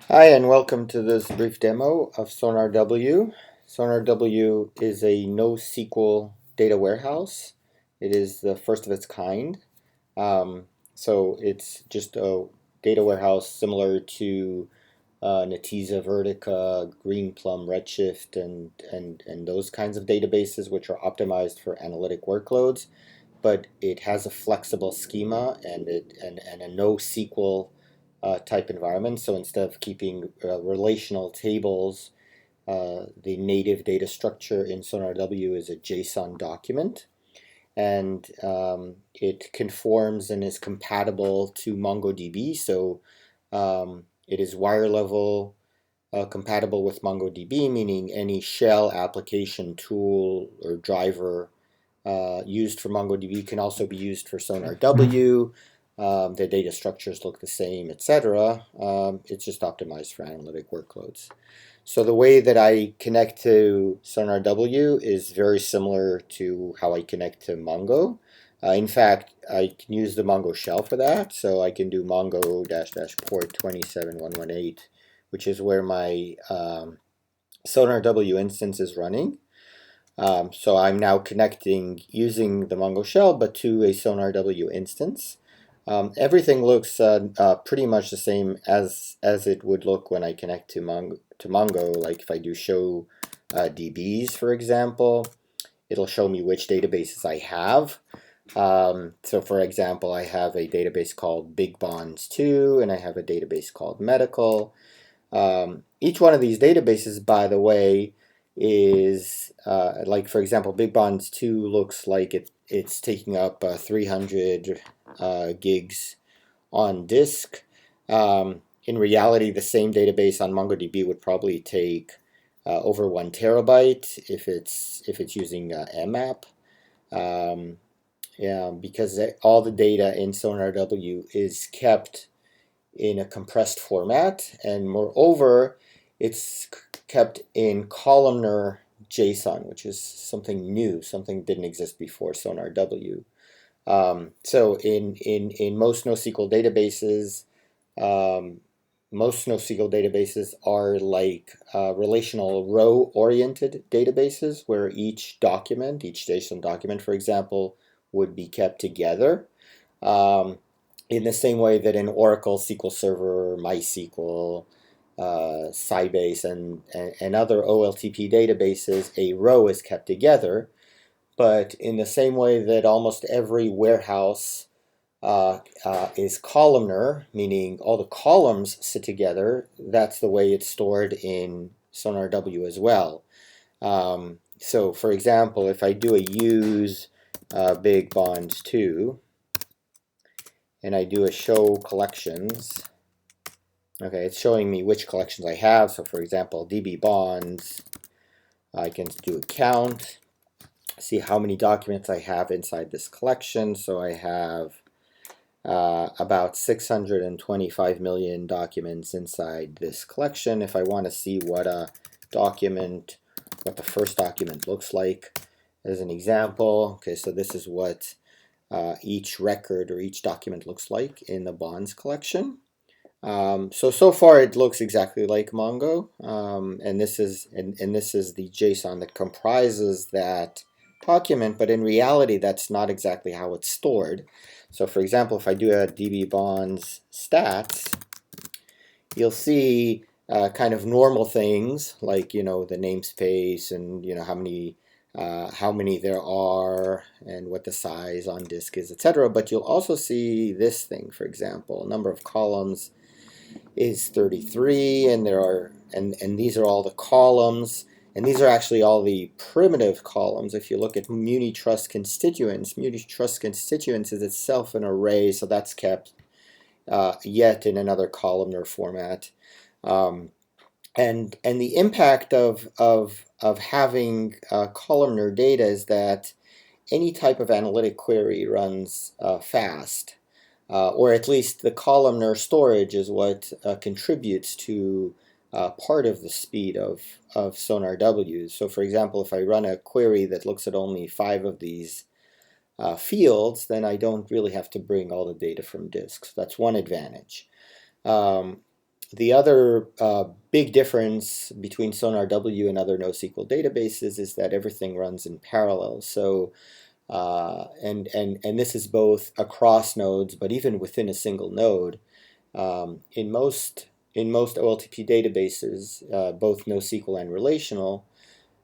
Hi, and welcome to this brief demo of SonarW. SonarW is a NoSQL data warehouse. It is the first of its kind. Um, so it's just a data warehouse similar to Netezza, Vertica, Greenplum, Redshift, and those kinds of databases, which are optimized for analytic workloads. But it has a flexible schema and a NoSQL type environment. So instead of keeping relational tables, the native data structure in SonarW is a JSON document, and it conforms and is compatible to MongoDB. So it is wire level compatible with MongoDB, meaning any shell application tool or driver used for MongoDB can also be used for SonarW. The data structures look the same, etc. It's just optimized for analytic workloads. So the way that I connect to SonarW is very similar to how I connect to Mongo. In fact, I can use the Mongo shell for that. So I can do Mongo --port 27118, which is where my SonarW instance is running. So I'm now connecting using the Mongo shell, but to a SonarW instance. Everything looks pretty much the same as it would look when I connect to Mongo. Like if I do show DBs, for example, it'll show me which databases I have. So for example, I have a database called Big Bonds 2, and I have a database called Medical. Each one of these databases, by the way, is like, for example, Big Bonds 2 looks like it's taking up 300 gigs on disk. In reality, the same database on MongoDB would probably take over 1 terabyte if it's using mmap. Yeah, because all the data in SonarW is kept in a compressed format, and moreover, it's kept in columnar JSON, which is something new, something didn't exist before SonarW. So in most NoSQL databases, are like relational row-oriented databases where each JSON document, for example, would be kept together. In the same way that in Oracle, SQL Server, MySQL, Sybase, and other OLTP databases, a row is kept together. But in the same way that almost every warehouse is columnar, meaning all the columns sit together, that's the way it's stored in SonarW as well. So for example, if I do a use Big Bonds 2, and I do a show collections, okay, it's showing me which collections I have. So for example, DB bonds, I can do a count, see how many documents I have inside this collection. So I have about 625 million documents inside this collection. If I want to see what the first document looks like, as an example, okay, so this is what each record or each document looks like in the bonds collection. So far it looks exactly like Mongo, and this is the JSON that comprises that document, but in reality that's not exactly how it's stored. So for example, if I do a DB bonds stats, you'll see kind of normal things like, the namespace and how many there are and what the size on disk is, etc. But you'll also see this thing, for example, number of columns is 33, and these are all the columns, and these are actually all the primitive columns. If you look at MuniTrust constituents, MuniTrust constituents is itself an array, so that's kept yet in another columnar format. And the impact of having columnar data is that any type of analytic query runs fast. Or at least the columnar storage is what contributes to part of the speed of SonarW. So for example, if I run a query that looks at only 5 of these fields, then I don't really have to bring all the data from disk. So that's one advantage. The other big difference between SonarW and other NoSQL databases is that everything runs in parallel. So and this is both across nodes, but even within a single node. In most OLTP databases, both NoSQL and relational,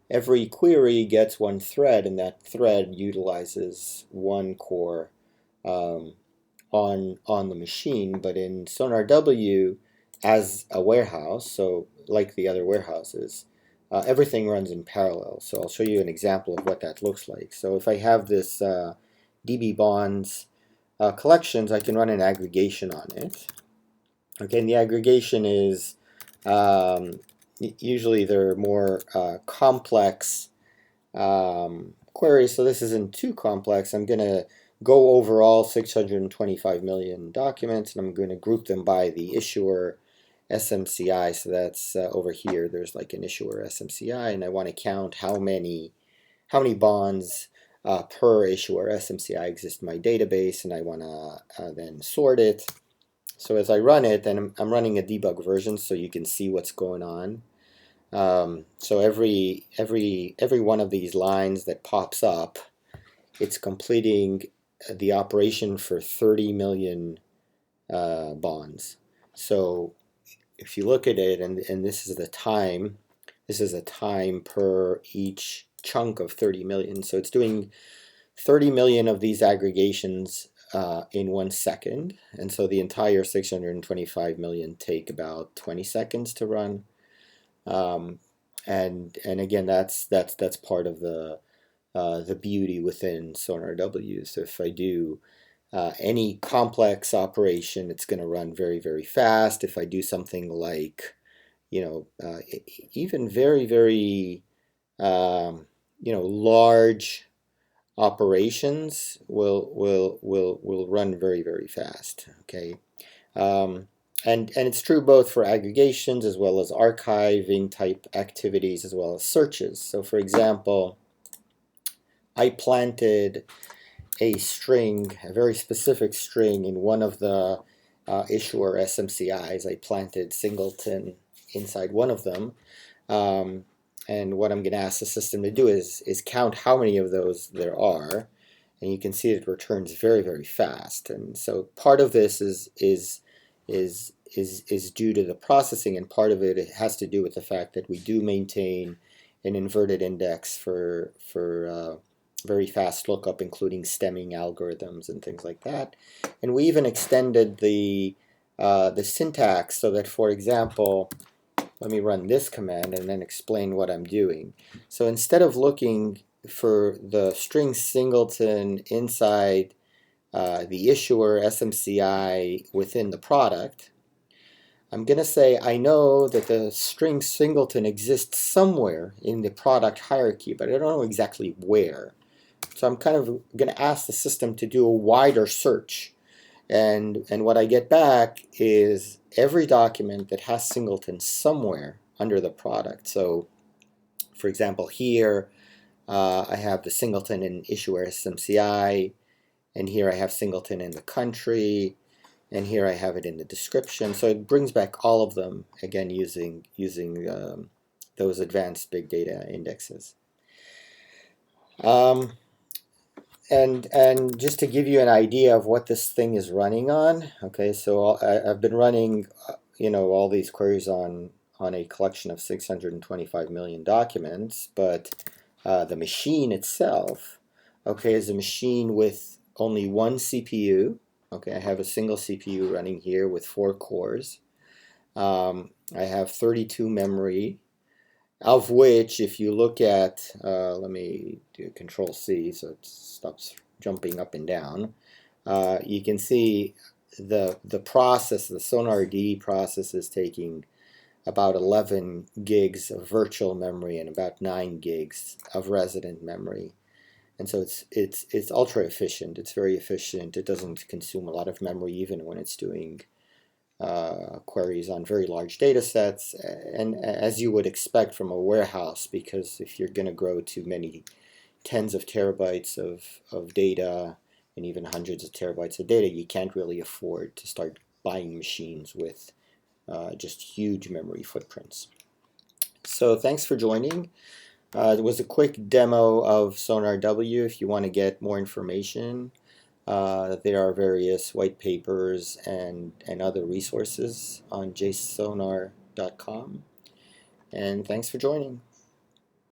every query gets one thread, and that thread utilizes one core um, on the machine. But in SonarW, as a warehouse, so like the other warehouses, everything runs in parallel. So I'll show you an example of what that looks like. So if I have this DB bonds collections, I can run an aggregation on it. Okay, and the aggregation is usually they're more complex queries, so this isn't too complex. I'm going to go over all 625 million documents, and I'm going to group them by the issuer SMCI. So that's over here. There's like an issuer SMCI, and I want to count how many bonds per issuer SMCI exist in my database, and I want to then sort it. So as I run it, and I'm running a debug version, so you can see what's going on. So every one of these lines that pops up, it's completing the operation for 30 million bonds. So if you look at it, and this is a time per each chunk of 30 million. So it's doing 30 million of these aggregations in 1 second, and so the entire 625 million take about 20 seconds to run. And again, that's part of the beauty within SonarW. So if I do any complex operation, it's going to run very, very fast. If I do something like, even very, very, large operations will run very, very fast. Okay. And it's true both for aggregations as well as archiving type activities as well as searches. So for example, I planted a string, a very specific string, in one of the issuer SMCIs. I planted singleton inside one of them. And what I'm going to ask the system to do is count how many of those there are. And you can see it returns very, very fast. And so part of this is due to the processing, and part of it has to do with the fact that we do maintain an inverted index for very fast lookup, including stemming algorithms and things like that. And we even extended the syntax so that, for example, let me run this command and then explain what I'm doing. So instead of looking for the string singleton inside the issuer SMCI within the product, I'm going to say I know that the string singleton exists somewhere in the product hierarchy, but I don't know exactly where. So I'm kind of going to ask the system to do a wider search. And what I get back is every document that has singleton somewhere under the product. So for example, here I have the singleton in issuer SMCI, and here I have singleton in the country, and here I have it in the description. So it brings back all of them, again, using those advanced big data indexes. And just to give you an idea of what this thing is running on, okay, so I've been running, all these queries on a collection of 625 million documents, but the machine itself, okay, is a machine with only one CPU. Okay, I have a single CPU running here with 4 cores. I have 32 memory, of which, if you look at, let me do Control C so it stops jumping up and down. You can see the process, the SonarD process, is taking about 11 gigs of virtual memory and about 9 gigs of resident memory. And so it's ultra efficient. It's very efficient. It doesn't consume a lot of memory even when it's doing queries on very large data sets, and as you would expect from a warehouse, because if you're going to grow to many tens of terabytes of data and even hundreds of terabytes of data, you can't really afford to start buying machines with just huge memory footprints. So thanks for joining. It was a quick demo of SonarW. If you want to get more information, there are various white papers and other resources on jsonar.com. And thanks for joining.